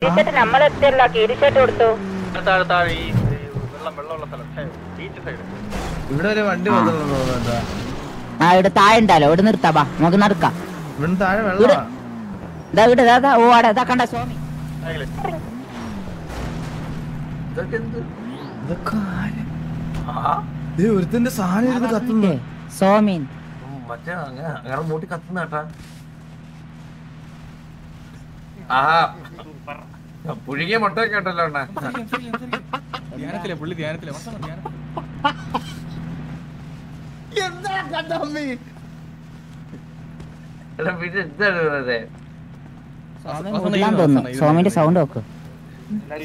നമ്മളെത്തിയല്ല കീരിച്ചേട്ട് കൊടുത്തു. ഇവിടെ ഒരു വണ്ടി ഇവിടെ താഴെ ഉണ്ടല്ലോ, ഇവിടെ നിർത്താ, ബാ നമുക്ക് നടക്കാം. ഇവിടെ താഴെ വെള്ളമാ. ഓ ആടെ ഇതാ കണ്ട സ്വാമി. ഒരുത്തിന്റെ സാധനം ഇരുന്ന് കത്തുന്നു. സോമീൻ മറ്റേ അങ്ങനെ മൂട്ടി കത്തുന്ന കേട്ടാ. പുഴുകിയ മുട്ടയൊക്കെ ഉണ്ടല്ലോ അണ്ണാ. പുള്ളി ധ്യാനത്തിലെ സോമിന്റെ സൗണ്ട് നോക്ക്.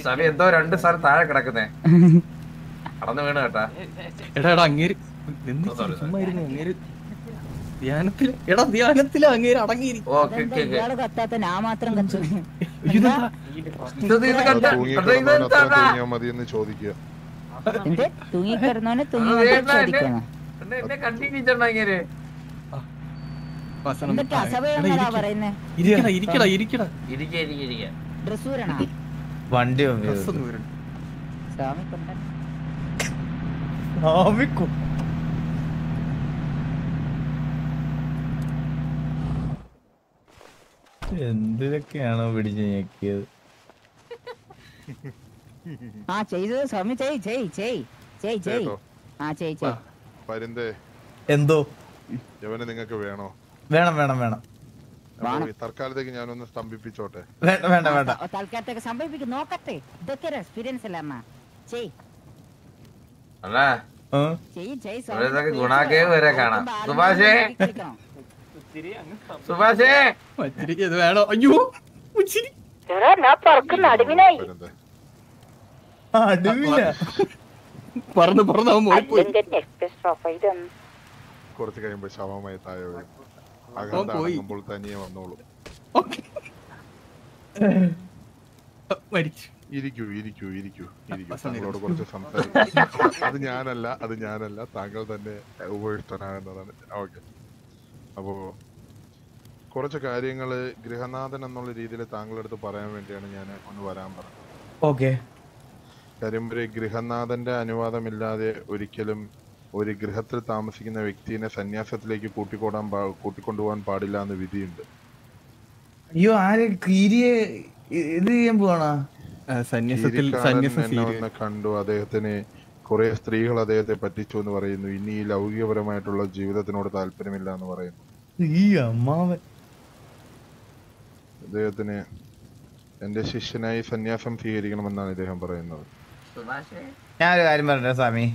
സമയം എന്തോ രണ്ട് സ്ഥലം താഴെ കിടക്കുന്നേ, കടന്നു വീണ് കേട്ടാ. എടാ അങ്ങേര് അങ്ങേര് ധ്യാനത്തില് അങ്ങേര് അടങ്ങിയിരിക്കും. കത്താത്ത ഞാൻ മാത്രം കത്തു. തൂങ്ങിക്കിടന്നോനെ ചോദിക്കണം. എന്തൊക്കെ അസഭ്യങ്ങളാ പറയുന്നേ. ഡ്രസ്സൂരണ വണ്ടി സ്വാമി കൊണ്ട എന്തിനൊക്കെയാണോ പിടിച്ച് ഞെക്കിയത്. ആ ചെയ്തത് സ്വാമി എന്തോ നിങ്ങൾക്ക് വേണോ? വേണം വേണം വേണം. തൽക്കാലത്തേക്ക് ഞാനൊന്ന് സ്തംഭിപ്പിച്ചോട്ടെ. വേണ്ട വേണ്ട തൽക്കാലത്തേക്ക് സംഭവിപ്പിക്കും, നോക്കട്ടെ. ഇതൊക്കെ എക്സ്പീരിയൻസ് അല്ല അമ്മ. ഗുണാക്കേവ് വരെ കാണാം. സുഭാഷേ സുഭാഷേ വേണോ? അയ്യോ അടിവിനായി പറന്ന് അവൻ കുറച്ച് കഴിയുമ്പോ ശവമായി താഴെ വീഴും. അകമ്പോൾ തനിയെ വന്നോളൂ. ഇരിക്കൂ ഇരിക്കൂ ഇരിക്കൂ ഇരിക്കൂ. താങ്കളോട് കുറച്ച് സംസാരിക്കും. അത് ഞാനല്ല താങ്കൾ തന്നെ ഉപയുക്തനാകുന്നതാണ്. ഓക്കെ, അപ്പോ കുറച്ച് കാര്യങ്ങള് ഗൃഹനാഥൻ എന്നുള്ള രീതിയിൽ താങ്കളുടെ അടുത്ത് പറയാൻ വേണ്ടിയാണ് ഞാൻ ഒന്ന് വരാൻ പറഞ്ഞത്. ഓക്കെ. കാര്യം, ഒരു ഗൃഹനാഥന്റെ അനുവാദമില്ലാതെ ഒരിക്കലും ഒരു ഗൃഹത്തിൽ താമസിക്കുന്ന വ്യക്തിയെ സന്യാസത്തിലേക്ക് കൂട്ടിക്കൊണ്ടുപോകാൻ പാടില്ല എന്ന് വിധിയുണ്ട്. അയ്യോ, ആരെ കീരിയെ ഇത് ചെയ്യാൻ പോവാണ? എന്നെ കണ്ടു, അദ്ദേഹത്തിന് കുറെ സ്ത്രീകൾ അദ്ദേഹത്തെ പറ്റിച്ചു എന്ന് പറയുന്നു. ഇനി ഈ ലൗകികപരമായിട്ടുള്ള ജീവിതത്തിനോട് താല്പര്യമില്ല എന്ന് പറയുന്നു. ഈ അമ്മാവൻ അദ്ദേഹത്തിന് എന്റെ ശിഷ്യനായി സന്യാസം സ്വീകരിക്കണമെന്നാണ് ഇദ്ദേഹം പറയുന്നത്. ഞാനൊരു കാര്യം പറഞ്ഞോ സ്വാമി.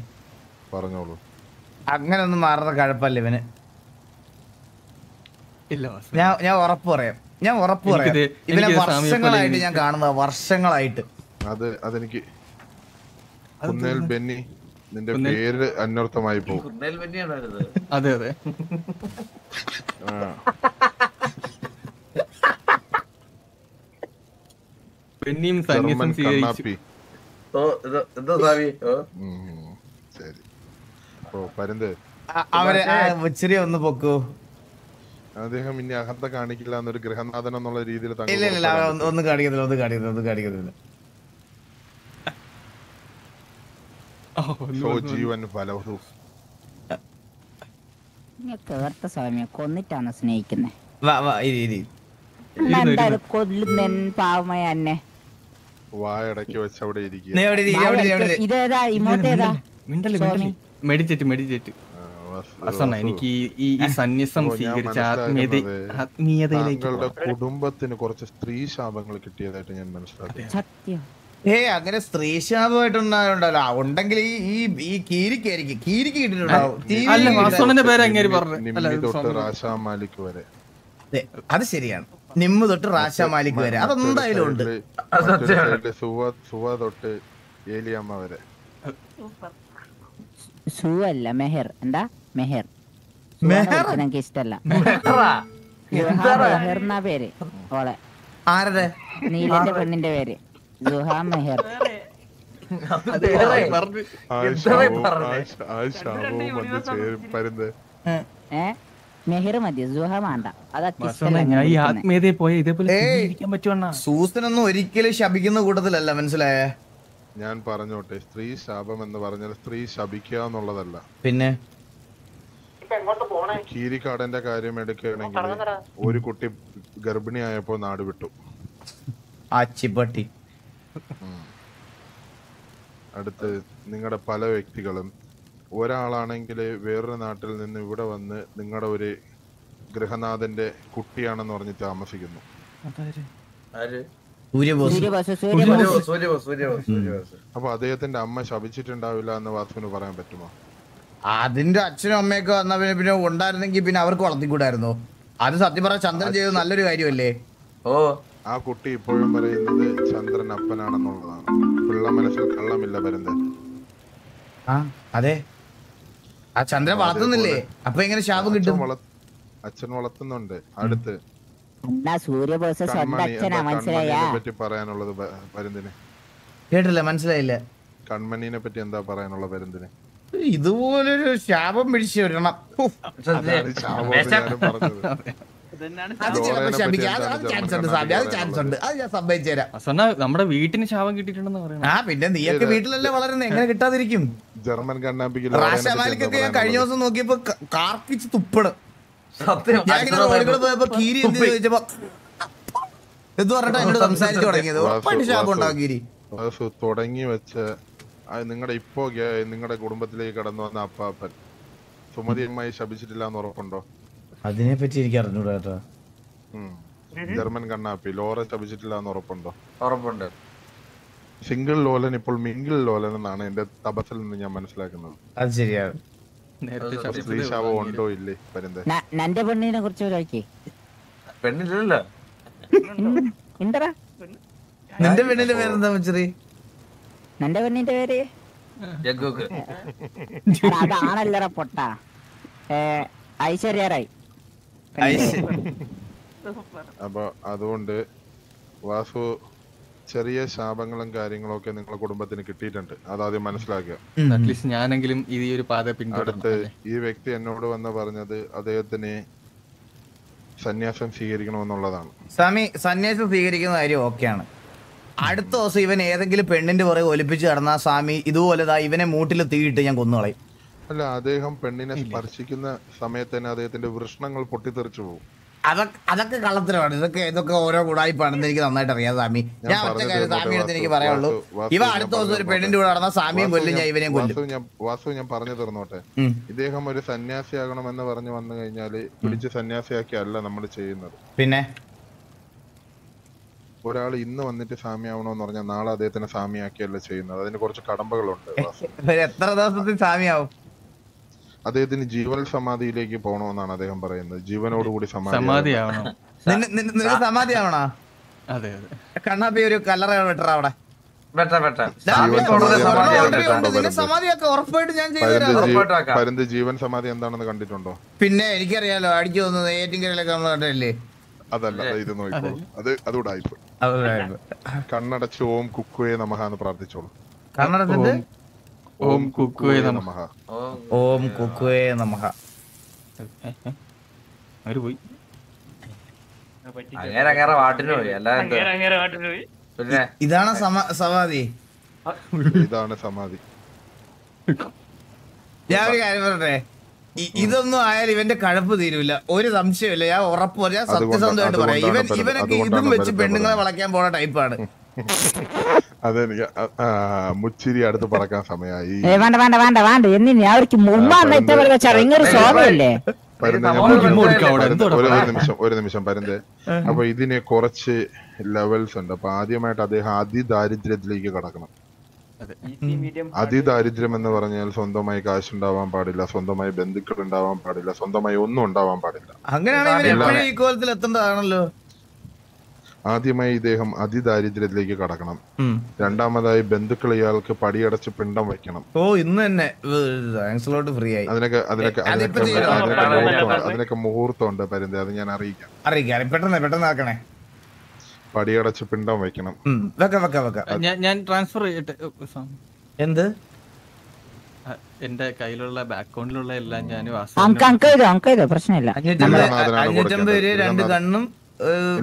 പറഞ്ഞോളൂ. അങ്ങനെ ഒന്നും മാറുന്ന കഴപ്പല്ല ഇവന്. ഞാൻ ഉറപ്പ് പറയാം ഇവനെ വർഷങ്ങളായിട്ട് ഞാൻ കാണുന്ന, വർഷങ്ങളായിട്ട്. അതെനിക്ക് കുന്നേൽ ബെന്നി, നിന്റെ പേര് അന്വർത്ഥമായി പോകും. അതെ അതെ. ബെന്നിയും സന്യാസം സ്വീകരിച്ചു. ശരി. ഓ പരന്ത്, അവരെ ഇച്ചിരി ഒന്ന് പൊക്കൂ. അദ്ദേഹം ഇനി അഹന്ത കാണിക്കില്ല എന്നൊരു ഗൃഹനാഥൻ എന്നുള്ള രീതിയിൽ ഒന്നും കാണിക്കുന്നില്ല. ജീവൻ ഫലവു കൊന്നിട്ടാണ് സ്നേഹിക്കുന്നേ. പാവമായ എന്നെ വായടക്കി വെച്ച് അവിടെ ഇരിക്കുക. ഇതേതാ ഇമോട്ടേതാ? മെഡിറ്റേറ്റ് എനിക്ക് ഈ സന്യാസം സ്വീകരിച്ച ആത്മീയതയിലേക്ക് കുടുംബത്തിന് കുറച്ച് സ്ത്രീ ശാപങ്ങൾ കിട്ടിയതായിട്ട് ഞാൻ മനസ്സിലാക്കി. സത്യം. അങ്ങനെ സ്ത്രീ ശാപമായിട്ടുണ്ടല്ലോ, ഉണ്ടെങ്കിൽ ഈ കീരിക്ക് കിട്ടിയിട്ടുണ്ടാവും. തൊട്ട് റാഷാ മാലിക് വരെ. അത് ശരിയാണ്, നിമ്മ് തൊട്ട് റാഷാ മാലിക് വരെ അതെന്തായാലും ഉണ്ട്. സുവ തൊട്ട് ഏലിയമ്മ വരെ. സുവല്ല, മെഹർ. എന്താ മെഹർ? എനിക്ക് ഇഷ്ടല്ല. മെഹർ എന്നാ പേര് ഓളെ. ആരുടെ? നീലന്റെ പെണ്ണിന്റെ പേര് സുഹ മെഹർ. മെഹിർ മതി സുഹ വേണ്ട അത് ഞാൻ ഈ ആത്മീയതയെ പോയ ഇതേപോലെ ജീവിക്കാൻ പറ്റുവണ്ണ. സൂസനൊന്നും ഒരിക്കലും ശപിക്കുന്ന കൂട്ടത്തിലല്ല, മനസ്സിലായേ? ഞാൻ പറഞ്ഞോട്ടെ, സ്ത്രീ ശാപം എന്ന് പറഞ്ഞാൽ സ്ത്രീ ശപിക്കുക എന്നുള്ളതല്ല. പിന്നെ കീരിക്കാടന്റെ കാര്യം എടുക്കുകയാണെങ്കിൽ ഒരു കുട്ടി ഗർഭിണിയായപ്പോ നാട് വിട്ടു. ആച്ചിപ്പട്ടി. അടുത്ത് നിങ്ങളുടെ പല വ്യക്തികളും, ഒരാളാണെങ്കിൽ വേറൊരു നാട്ടിൽ നിന്ന് ഇവിടെ വന്ന് നിങ്ങളുടെ ഒരു ഗൃഹനാഥന്റെ കുട്ടിയാണെന്ന് പറഞ്ഞ് താമസിക്കുന്നു. അപ്പൊ അദ്ദേഹത്തിന്റെ അമ്മ ശപിച്ചിട്ടുണ്ടാവില്ല എന്ന് വാസുവിന് പറയാൻ പറ്റുമോ? അതിന്റെ അച്ഛനും അമ്മയൊക്കെ വന്ന പിന്നെ ഉണ്ടായിരുന്നെങ്കിൽ പിന്നെ അവർക്ക് വളർത്തിക്കൂടായിരുന്നോ? അത് സത്യം പറഞ്ഞ ചന്ദ്രൻ ചെയ്തത് നല്ലൊരു കാര്യമല്ലേ? ഓ, ആ കുട്ടി ഇപ്പോഴും പറയുന്നത് ചന്ദ്രൻ അപ്പനാണെന്നുള്ളതാണ്. പിള്ള മനസ്സിൽ കള്ളമില്ല പരന്ത. ആ അതെ, ആ ചന്ദ്രൻ വളർത്തുന്നില്ലേ, അപ്പൊ എങ്ങനെ ശാപം കിട്ടും? അച്ഛൻ വളർത്തുന്നുണ്ട്. അടുത്ത് പറ്റി പറയാനുള്ളത് പരുന്തിന് കേട്ടില്ല, മനസ്സിലായില്ല. കൺമണീനെ പറ്റി എന്താ പറയാനുള്ള പരുന്തിന്? ഇതുപോലൊരു ശാപം പിടിച്ചു വരണം. നമ്മുടെ വീട്ടിന് ശാപം കിട്ടിയിട്ടുണ്ടെന്ന് പറയുന്നത്. ആ പിന്നെ നീയൊക്കെ വീട്ടിലല്ലേ വളരുന്നത്, എങ്ങനെ കിട്ടാതിരിക്കും? ജർമ്മൻ കണ്ണാപ്പിക്ക് റാഷമാലിക്കൊക്കെ ഞാൻ കഴിഞ്ഞ ദിവസം നോക്കിയപ്പോ കാർക്കിച്ച് തുപ്പണം. സത്യം. ഞാനിങ്ങനെ റോഡിൽ പോയപ്പോ കീരി എന്ത് ചോദിച്ചപ്പോ എന്ന് പറഞ്ഞിട്ട് എന്നോട് സംസാരിച്ചു തുടങ്ങിയത്. ഉറപ്പായിട്ട് ശാപം ഉണ്ടാവും കീരി. തുടങ്ങി വെച്ച നിങ്ങളുടെ ഇപ്പോ നിങ്ങളുടെ കുടുംബത്തിലേക്ക് കടന്നു വന്ന അപ്പാപ്പൻ സുമതി അമ്മായി ശപിച്ചിട്ടില്ല എന്ന് ഉറപ്പുണ്ടോ? അതിനെ പറ്റി എനിക്ക് അറിഞ്ഞൂടാ കേട്ടോ. ജർമ്മൻ കണ്ണാപ്പി ലോറ ശപിച്ചിട്ടില്ല എന്ന് ഉറപ്പുണ്ടോ? ഉറപ്പുണ്ട്. സിംഗിൾ ലോലൻ ഇപ്പോൾ മിംഗിൾ ലോലൻ എന്നാണ് എന്റെ തപസ്സിൽ നിന്ന് ഞാൻ മനസ്സിലാക്കുന്നത്. അത് ശരിയാണ്. സ്ത്രീ ശാപം ഉണ്ടോ ഇല്ലേ പരുന്ത്? നന്റെ പെണ്ണിനെ കുറിച്ച് പെണ്ണില്ലല്ലോ. നിന്റെ പെണ്ണിന്റെ പേരെന്താ മച്ചറി? നന്റെ പെണ്ണിന്റെ പേര് അതാണല്ലറ പൊട്ട ഐശ്വര്യ റായ്. അപ്പൊ അതുകൊണ്ട് വാസു, ചെറിയ ശാപങ്ങളും കാര്യങ്ങളും ഒക്കെ നിങ്ങളുടെ കുടുംബത്തിന് കിട്ടിയിട്ടുണ്ട്. അതാദ്യം മനസ്സിലാക്കുക. അറ്റ്ലീസ്റ്റ് ഞാനെങ്കിലും ഈ ഒരു പാത പിന്തുടർന്ന്. ഈ വ്യക്തി എന്നോട് വന്ന് പറഞ്ഞത് അദ്ദേഹത്തിന് സന്യാസം സ്വീകരിക്കണമെന്നുള്ളതാണ്. സ്വാമി സന്യാസം സ്വീകരിക്കുന്ന കാര്യം ഓക്കെയാണ്. അടുത്ത ദിവസം ഇവൻ ഏതെങ്കിലും പെണ്ണിന്റെ പുറകെ ഒലിപ്പിച്ച് കിടന്ന സ്വാമി ഇതുപോലെ ഇവനെ മൂട്ടിൽ തീയിട്ട് ഞാൻ കൊന്നുകളയും. അല്ല, അദ്ദേഹം പെണ്ണിനെ സ്പർശിക്കുന്ന സമയത്ത് തന്നെ അദ്ദേഹത്തിന്റെ വൃഷ്ണങ്ങൾ പൊട്ടിത്തെറിച്ചു പോകും. അതൊക്കെ കള്ളത്തരമാണ്. ഇതൊക്കെ ഓരോ ഗുണായിപ്പാണെന്ന് എനിക്ക് നന്നായിട്ട് അറിയാം സ്വാമി. ഞാൻ ഒറ്റ കാര്യം സ്വാമിയുടെ അടുത്ത് എനിക്ക് പറയാനുള്ളൂ, ഇവ അടുത്ത ദിവസം ഒരു പെണ്ണിന്റെ കൂടെ നടന്ന സ്വാമിയും കൊല്ലും, ഞാൻ ഇവനെയും കൊല്ലും. വാസു, ഞാൻ പറഞ്ഞു തീർന്നോട്ടെ. ഇദ്ദേഹം ഒരു സന്യാസിയാകണമെന്ന് പറഞ്ഞു വന്നു കഴിഞ്ഞാല് പിടിച്ച് സന്യാസിയാക്കിയല്ല നമ്മൾ ചെയ്യുന്നത്. പിന്നെ ഒരാൾ ഇന്ന് വന്നിട്ട് സ്വാമിയാവണമെന്ന് പറഞ്ഞാൽ നാളെ അദ്ദേഹത്തിന് സ്വാമിയാക്കിയല്ല ചെയ്യുന്നത്. അതിന് കുറച്ച് കടമ്പകളുണ്ട്. എത്ര ദിവസത്തിൽ സ്വാമിയാവും? അദ്ദേഹത്തിന് ജീവൽ സമാധിയിലേക്ക് പോകണമെന്നാണ് അദ്ദേഹം പറയുന്നത്. ജീവനോടുകൂടി സമാധിയാവണം. സമാധിയാവണോ? അതെ അതെ. കണ്ണാപ്പി ഒരു കല്ലറ വെട്ടറ അവിടെ. സമാധിയൊക്കെ ഉറപ്പായിട്ട് ഞാൻ പരുന്ത് ജീവൻ സമാധി എന്താണെന്ന് കണ്ടിട്ടുണ്ടോ? പിന്നെ എനിക്കറിയാലോ, അടിച്ചു തോന്നുന്നത് ഏറ്റിങ്കരയിലൊക്കെ നമ്മൾ കണ്ടല്ലേ. അതല്ല, ഇത് നോക്കോളൂ. അതുകൂടായിപ്പോ കണ്ണടച്ച് ഓം കുക്കുവേ നമഃ എന്ന് പ്രാർത്ഥിച്ചോളൂ. കണ്ണടച്ചിട്ട് ഓം കുക്കുവേ നമഃ. ഓം കുക്കുവേ നമഃ. അവര് പോയി. അങ്ങനെ വാട്ടിന് പോയി. അല്ലാതെ പിന്നെ ഇതാണ് സമാധി. ഇതാണ് സമാധി. ഞാൻ ഒരു കാര്യം പറയട്ടെ, ഇതൊന്നും ആയാലും ഇവന്റെ കഴപ്പ് തീരൂല, ഒരു സംശയമില്ല. ഞാൻ ഉറപ്പ് പറയാം, സത്യസന്ധമായിട്ട് പറയാം. ഇവനൊക്കെ ഇതും വെച്ച് പെണ്ണുങ്ങളെ വളയ്ക്കാൻ പോണ ടൈപ്പാണ്. അതെനിക്ക് മുച്ചിരി അടുത്ത് പറക്കാൻ സമയമായി. ഒരു നിമിഷം പരുന്തേ. അപ്പൊ ഇതിന് കുറച്ച് ലെവൽസ് ഉണ്ട്. അപ്പൊ ആദ്യമായിട്ട് അദ്ദേഹം അതിദാരിദ്ര്യത്തിലേക്ക് കടക്കണം. അതിദാരിദ്ര്യം എന്ന് പറഞ്ഞാൽ സ്വന്തമായി കാശുണ്ടാവാൻ പാടില്ല, സ്വന്തമായി ബന്ധുക്കൾ ഉണ്ടാവാൻ പാടില്ല, സ്വന്തമായി ഒന്നും ഉണ്ടാവാൻ പാടില്ല. അങ്ങനെയാണല്ലോ. ആദ്യമായി ഇദ്ദേഹം അതിദാരിദ്ര്യത്തിലേക്ക് കടക്കണം. രണ്ടാമതായി ബന്ധുക്കൾ ഇയാൾക്ക് പടിയടച്ച് പിണ്ടം വെക്കണം. ഓ, ഇന്ന് തന്നെ ഫ്രീ ആയി. അതിനൊക്കെ മുഹൂർത്തമുണ്ട് പരുന്തേ, അത് ഞാൻ അറിയിക്കാം. പെട്ടെന്ന് ആക്കണേ. പടിയടച്ച് പിണ്ടം വെക്കണം. ഞാൻ ട്രാൻസ്ഫർ ചെയ്യട്ടെ. എന്ത് എന്റെ കയ്യിലുള്ള അക്കൗണ്ടിലുള്ള എല്ലാം ഞാൻ അങ്ക് ചെയ്തോ പ്രശ്നമില്ല. 550 രൂപ 2 കണ്ണും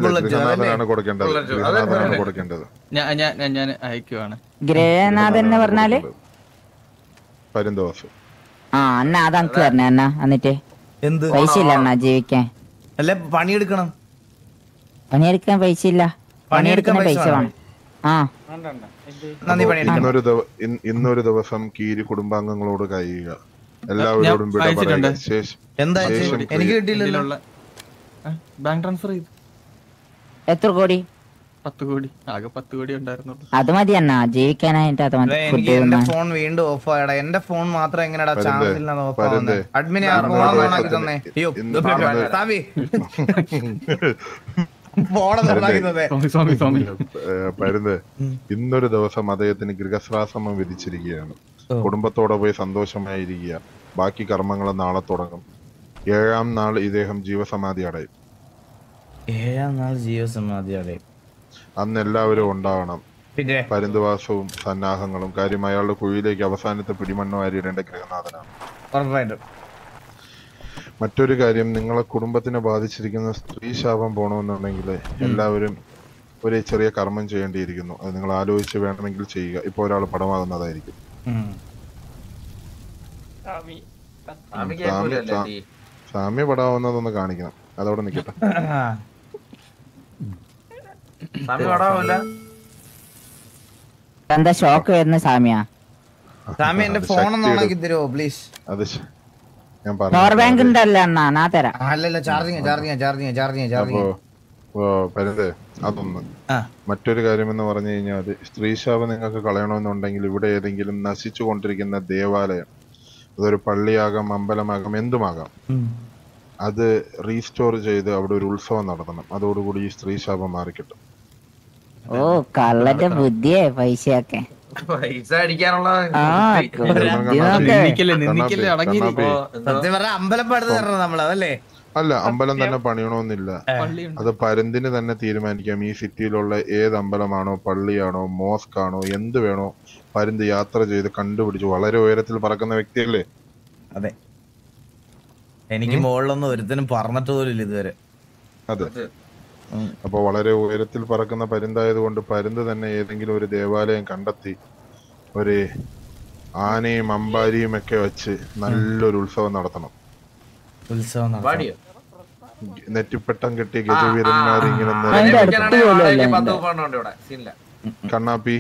ഗൃഹനാഥനാണ് കൊടുക്കേണ്ടത്. ഞാൻ അയക്കുവാണ്. ഗൃഹനാഥൻ എന്ന് പറഞ്ഞാല് പരിന്തോഷം. അണ്ണ അത് അങ്ക് പറഞ്ഞ അണ്ണ. എന്നിട്ട് എന്ത് പൈസ ഇല്ല അണ്ണ ജീവിക്കാൻ. അല്ല പണിയെടുക്കണം. പണിയെടുക്കാൻ പൈസ ഇല്ല. പണിയെടുക്കുന്ന പൈസ വേണം. ഇന്നൊരു ദിവസം കീരി കുടുംബാംഗങ്ങളോട് കഴിയുക. എല്ലാവരോടും എന്താ എനിക്ക് കിട്ടിയില്ലല്ലോ. ബാങ്ക് ട്രാൻസ്ഫർ ചെയ്തു. എത്ര കോടി? 10 കോടി. ആകെ 10 കോടി ഉണ്ടായിരുന്നുള്ളൂ. അത് മതി അണ്ണ ജീവിക്കാനായിട്ട്. അത് മതി. എന്റെ ഫോൺ വീണ്ടും ഓഫ് ആയടാ. എന്റെ ഫോൺ മാത്രം എങ്ങനെയാ ചാർജിൽ ഓഫ് ആവുന്നത്? അഡ്മിനെ ആ ഫോൺ ഓണാക്കി തന്നെ. അയ്യോ സാബി പരുന്ന് ഇന്നൊരു ദിവസം അദ്ദേഹത്തിന് ഗൃഹശ്വാസമം വിധിച്ചിരിക്കുകയാണ്. കുടുംബത്തോടെ പോയി സന്തോഷമായിരിക്കുക. ബാക്കി കർമ്മങ്ങൾ നാളെ തുടങ്ങും. 7-ാം നാൾ ഇദ്ദേഹം ജീവസമാധി അടയും. 7-ാം നാൾ ജീവസമാധി അടയും. അന്ന് എല്ലാവരും ഉണ്ടാവണം. പരുന്തുവാസവും സന്നാഹങ്ങളും. കാര്യം അയാളുടെ കുഴിയിലേക്ക് അവസാനത്തെ പിടിമണ്ണ് വാരിയിടേണ്ട ഗൃഹനാഥനാണ്. ഉറപ്പായിട്ടും. മറ്റൊരു കാര്യം, നിങ്ങളെ കുടുംബത്തിനെ ബാധിച്ചിരിക്കുന്ന സ്ത്രീ ശാപം പോണമെന്നുണ്ടെങ്കിൽ എല്ലാവരും ഒരു ചെറിയ കർമ്മം ചെയ്യേണ്ടിയിരിക്കുന്നു. അത് നിങ്ങൾ ആലോചിച്ച് വേണമെങ്കിൽ ചെയ്യുക. ഇപ്പൊ ഒരാൾ പടമാകുന്നതായിരിക്കും. സാമ്യ പടമാവുന്നതൊന്ന് കാണിക്കണം. അതോടെ നിക്കട്ടെ. എന്താ ഷോക്ക് വരുന്ന സാമ്യ? സാമ്യ എന്റെ ഫോൺ ഒന്ന് ഓണാക്കി തരുമോ പ്ലീസ്? അത് ഞാൻ പവർ ബാങ്ക് ഉണ്ടല്ലോ അണ്ണാ, ഞാൻ തരാം. അല്ലല്ല ചാർജിങ്. പരുതേ അതൊന്ന്. മറ്റൊരു കാര്യം എന്ന് പറഞ്ഞു കഴിഞ്ഞാൽ, സ്ത്രീശാപം നിങ്ങൾക്ക് കളയണമെന്നുണ്ടെങ്കിൽ ഇവിടെ ഏതെങ്കിലും നശിച്ചു കൊണ്ടിരിക്കുന്ന ദേവാലയം, അതൊരു പള്ളിയാകാം അമ്പലമാകാം എന്തുമാകാം, അത് റീസ്റ്റോർ ചെയ്ത് അവിടെ ഒരു ഉത്സവം നടത്തണം. അതോടുകൂടി ഈ സ്ത്രീശാപം മാറിക്കിട്ടും. ഓ കള്ളന്റെ ബുദ്ധിയെ പൈസയൊക്കെ പൈസ അടിക്കാനുള്ള അമ്പലം പണിത് തരണം നമ്മളതല്ലേ? അല്ല, അമ്പലം തന്നെ പണിയണമെന്നില്ല. അത് പരുന്തിന് തന്നെ തീരുമാനിക്കാം. ഈ സിറ്റിയിലുള്ള ഏത് അമ്പലമാണോ പള്ളിയാണോ മോസ്ക് ആണോ എന്ത് വേണോ പരുന്ത് യാത്ര ചെയ്ത് കണ്ടുപിടിച്ചു. വളരെ ഉയരത്തിൽ പറക്കുന്ന വ്യക്തിയല്ലേ? അതെ, എനിക്ക് മുകളിലൊന്നും ഒരുത്തനും പറഞ്ഞിട്ട് പോലും ഇതുവരെ. അതെ, അപ്പൊ വളരെ ഉയരത്തിൽ പറക്കുന്ന പരുന്തായത് കൊണ്ട് പരുന്ത് തന്നെ ഏതെങ്കിലും ഒരു ദേവാലയം കണ്ടെത്തി ഒരു ആനയും അമ്പാരിയും ഒക്കെ വെച്ച് നല്ലൊരു ഉത്സവം നടത്തണം. നെറ്റിപ്പട്ടം കെട്ടി ഗജവീരന്മാരിങ്ങനെ കണ്ണാപ്പി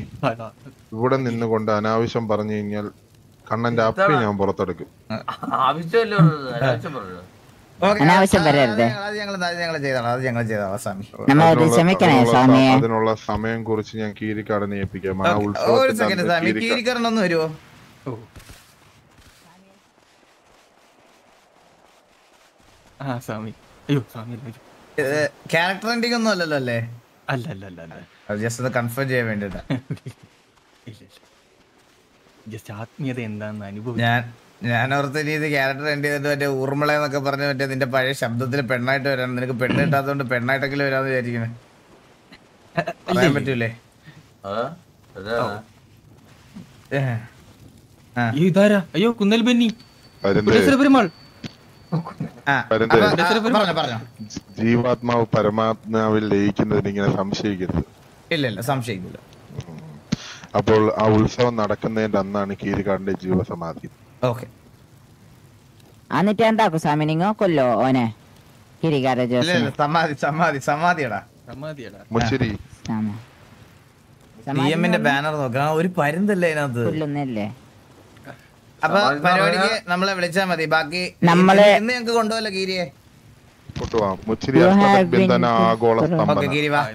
ഇവിടെ നിന്നുകൊണ്ട് അനാവശ്യം പറഞ്ഞു കഴിഞ്ഞാൽ കണ്ണന്റെ അപ്പി ഞാൻ പുറത്തെടുക്കും. അതിനുള്ള സമയം കുറിച്ച് ഞാൻ കീരിക്കാടനെ ഏൽപ്പിക്കാം. ആ ഉത്സവം വരുമോ? ക്യാരക്ടർ എൻഡിങ് ഒന്നും അല്ലല്ലോ അല്ലേ? അല്ല, ജസ്റ്റ് ഒന്ന് കൺഫേം ചെയ്യാൻ വേണ്ടിട്ടാ. ആത്മീയത എന്താന്ന് അനുഭവം. ഞാൻ ഓർത്ത രീതി ക്യാരക്ടർ എൻഡ് ചെയ്തിട്ട് മറ്റേ ഊർമിള എന്നൊക്കെ പറഞ്ഞ മറ്റേ നിന്റെ പഴയ ശബ്ദത്തിൽ പെണ്ണായിട്ട് വരാൻ, നിനക്ക് പെണ്ണ് കിട്ടാത്തതുകൊണ്ട് പെണ്ണായിട്ടെങ്കിലും വരാന്ന് വിചാരിക്കണേ. പറയാൻ പറ്റൂലേ? അയ്യോ കുന്നൽ ബെന്നി ജീവാത്മാവ് പരമാത്മാവിൽ ലയിക്കുന്നതിന് ഇങ്ങനെ സംശയിക്കരുത്. ഇല്ല സംശയിക്കില്ല. അപ്പോൾ ആ ഉത്സവം നടക്കുന്നതിന്റെ അന്നാണ് കീരിക്കാടിന്റെ ജീവസമാധി. ഓക്കെ, എന്നിട്ട് എന്താക്കും സ്വാമി? നിങ്ങ കൊല്ലോ ഓനെ? സമാധിയടാ മുച്ചിരി ടിഎമ്മിന്റെ ബാനർ നോക്കാം. ഒരു പരുന്തല്ലേ അതിനകത്ത്? അപ്പൊ പരിപാടിക്ക് നമ്മളെ വിളിച്ചാ മതി. ബാക്കി നമ്മള് ഇന്ന് ഞങ്ങക്ക് കൊണ്ടുപോകല്ലോ കീരിയെ.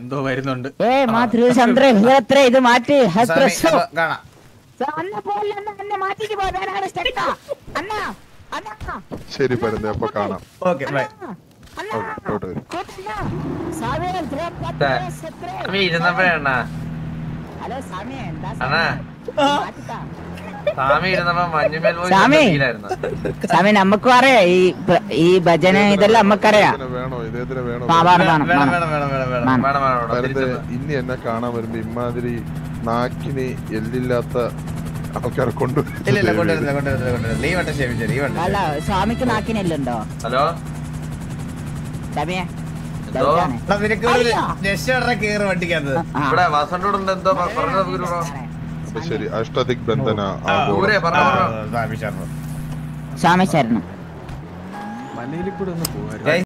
എന്തോ വരുന്നുണ്ട്. കാണാം. ശരി പരുന്ത്, അപ്പൊ കാണാം. Okay bye. ഇരുന്നപ്പോഴാ സ്വാമി നമുക്കും അറിയാം ഈ ഭജന ഇതെല്ലാം നമുക്കറിയാം. ഇനി എന്നെ കാണാൻ വരുമ്പോ ഇമാതിരി നാക്കിന് എല്ലില്ലാത്ത ആൾക്കാരെ കൊണ്ടു ഇല്ല കൊണ്ടുവരുന്നില്ല നീ വട്ടം ക്ഷമിച്ചു നീ വട്ടം അല്ല സ്വാമിക്ക് നാക്കിനല്ലുണ്ടോ ഹലോ സമയ എന്തോ നിനക്ക് രക്ഷ കേറ് വണ്ടിക്കകത്ത് ഇവിടെ വാസണ്ടോട് എന്തോ പറഞ്ഞു അപ്പൊ ശരി അഷ്ടദിക് ബന്ധന സ്വാമി ശരണം മലയിൽ കൂടെ ഒന്ന് പോവാ